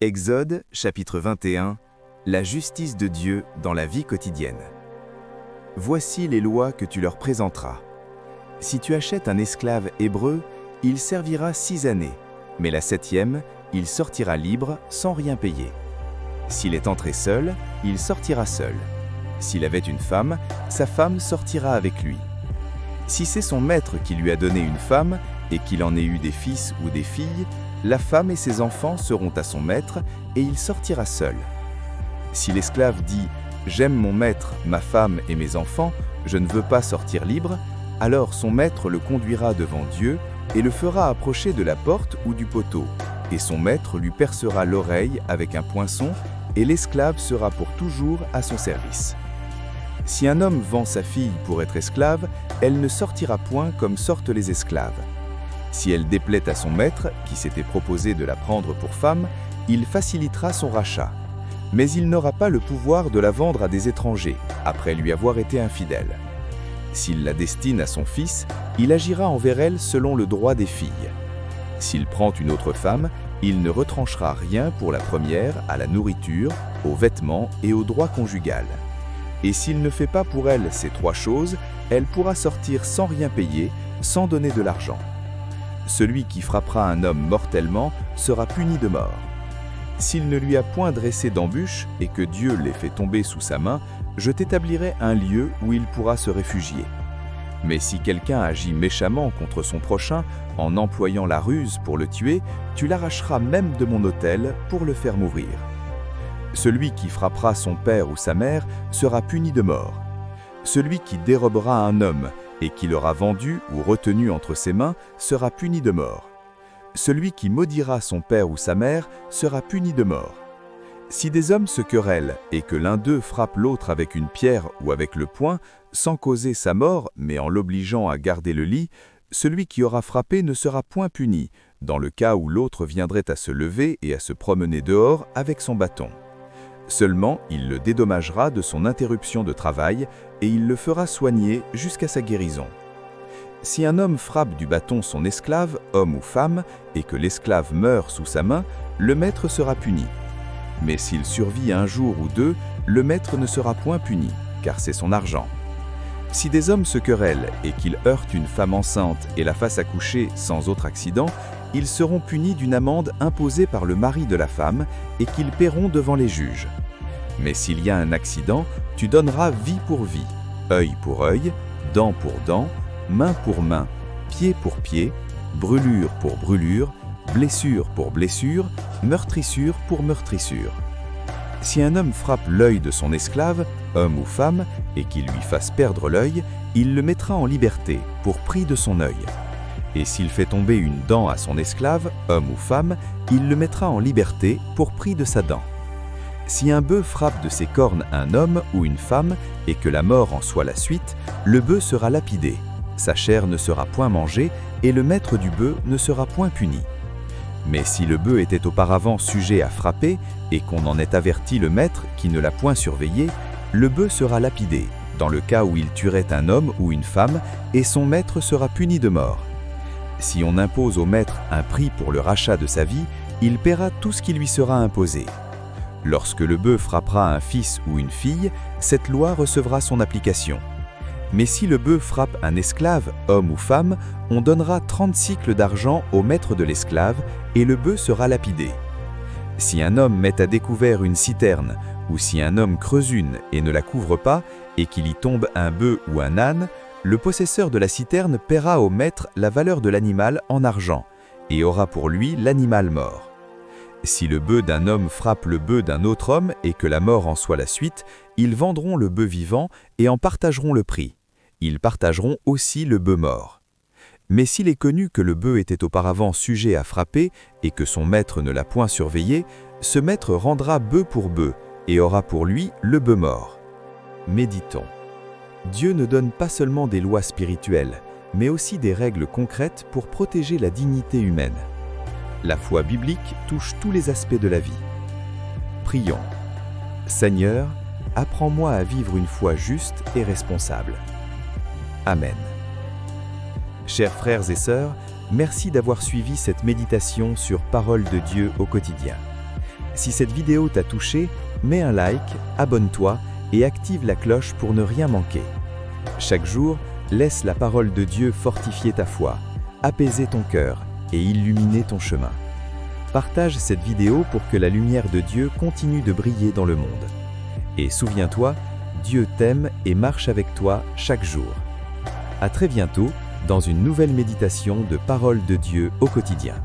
Exode, chapitre 21, la justice de Dieu dans la vie quotidienne. Voici les lois que tu leur présenteras. Si tu achètes un esclave hébreu, il servira 6 années, mais la 7e, il sortira libre sans rien payer. S'il est entré seul, il sortira seul. S'il avait une femme, sa femme sortira avec lui. Si c'est son maître qui lui a donné une femme, et qu'il en ait eu des fils ou des filles, la femme et ses enfants seront à son maître, et il sortira seul. Si l'esclave dit « J'aime mon maître, ma femme et mes enfants, je ne veux pas sortir libre », alors son maître le conduira devant Dieu et le fera approcher de la porte ou du poteau, et son maître lui percera l'oreille avec un poinçon, et l'esclave sera pour toujours à son service. Si un homme vend sa fille pour être esclave, elle ne sortira point comme sortent les esclaves. Si elle déplaît à son maître, qui s'était proposé de la prendre pour femme, il facilitera son rachat. Mais il n'aura pas le pouvoir de la vendre à des étrangers, après lui avoir été infidèle. S'il la destine à son fils, il agira envers elle selon le droit des filles. S'il prend une autre femme, il ne retranchera rien pour la première à la nourriture, aux vêtements et au droit conjugal. Et s'il ne fait pas pour elle ces 3 choses, elle pourra sortir sans rien payer, sans donner de l'argent. Celui qui frappera un homme mortellement sera puni de mort. S'il ne lui a point dressé d'embûche et que Dieu l'ait fait tomber sous sa main, je t'établirai un lieu où il pourra se réfugier. Mais si quelqu'un agit méchamment contre son prochain en employant la ruse pour le tuer, tu l'arracheras même de mon autel pour le faire mourir. Celui qui frappera son père ou sa mère sera puni de mort. Celui qui dérobera un homme et qui l'aura vendu ou retenu entre ses mains sera puni de mort. Celui qui maudira son père ou sa mère sera puni de mort. Si des hommes se querellent et que l'un d'eux frappe l'autre avec une pierre ou avec le poing, sans causer sa mort, mais en l'obligeant à garder le lit, celui qui aura frappé ne sera point puni, dans le cas où l'autre viendrait à se lever et à se promener dehors avec son bâton. Seulement, il le dédommagera de son interruption de travail et il le fera soigner jusqu'à sa guérison. Si un homme frappe du bâton son esclave, homme ou femme, et que l'esclave meurt sous sa main, le maître sera puni. Mais s'il survit 1 jour ou 2, le maître ne sera point puni, car c'est son argent. Si des hommes se querellent et qu'ils heurtent une femme enceinte et la fassent accoucher sans autre accident, ils seront punis d'une amende imposée par le mari de la femme et qu'ils paieront devant les juges. Mais s'il y a un accident, tu donneras vie pour vie, œil pour œil, dent pour dent, main pour main, pied pour pied, brûlure pour brûlure, blessure pour blessure, meurtrissure pour meurtrissure. Si un homme frappe l'œil de son esclave, homme ou femme, et qu'il lui fasse perdre l'œil, il le mettra en liberté pour prix de son œil. Et s'il fait tomber une dent à son esclave, homme ou femme, il le mettra en liberté pour prix de sa dent. Si un bœuf frappe de ses cornes un homme ou une femme, et que la mort en soit la suite, le bœuf sera lapidé, sa chair ne sera point mangée, et le maître du bœuf ne sera point puni. Mais si le bœuf était auparavant sujet à frapper, et qu'on en ait averti le maître qui ne l'a point surveillé, le bœuf sera lapidé, dans le cas où il tuerait un homme ou une femme, et son maître sera puni de mort. Si on impose au maître un prix pour le rachat de sa vie, il paiera tout ce qui lui sera imposé. Lorsque le bœuf frappera un fils ou une fille, cette loi recevra son application. Mais si le bœuf frappe un esclave, homme ou femme, on donnera 30 sicles d'argent au maître de l'esclave, et le bœuf sera lapidé. Si un homme met à découvert une citerne, ou si un homme creuse une et ne la couvre pas, et qu'il y tombe un bœuf ou un âne, le possesseur de la citerne paiera au maître la valeur de l'animal en argent, et aura pour lui l'animal mort. Si le bœuf d'un homme frappe le bœuf d'un autre homme et que la mort en soit la suite, ils vendront le bœuf vivant et en partageront le prix. Ils partageront aussi le bœuf mort. Mais s'il est connu que le bœuf était auparavant sujet à frapper et que son maître ne l'a point surveillé, ce maître rendra bœuf pour bœuf et aura pour lui le bœuf mort. Méditons. Dieu ne donne pas seulement des lois spirituelles, mais aussi des règles concrètes pour protéger la dignité humaine. La foi biblique touche tous les aspects de la vie. Prions. Seigneur, apprends-moi à vivre une foi juste et responsable. Amen. Chers frères et sœurs, merci d'avoir suivi cette méditation sur Parole de Dieu au quotidien. Si cette vidéo t'a touché, mets un like, abonne-toi et active la cloche pour ne rien manquer. Chaque jour, laisse la parole de Dieu fortifier ta foi, apaiser ton cœur et illuminer ton chemin. Partage cette vidéo pour que la lumière de Dieu continue de briller dans le monde. Et souviens-toi, Dieu t'aime et marche avec toi chaque jour. À très bientôt dans une nouvelle méditation de Parole de Dieu au quotidien.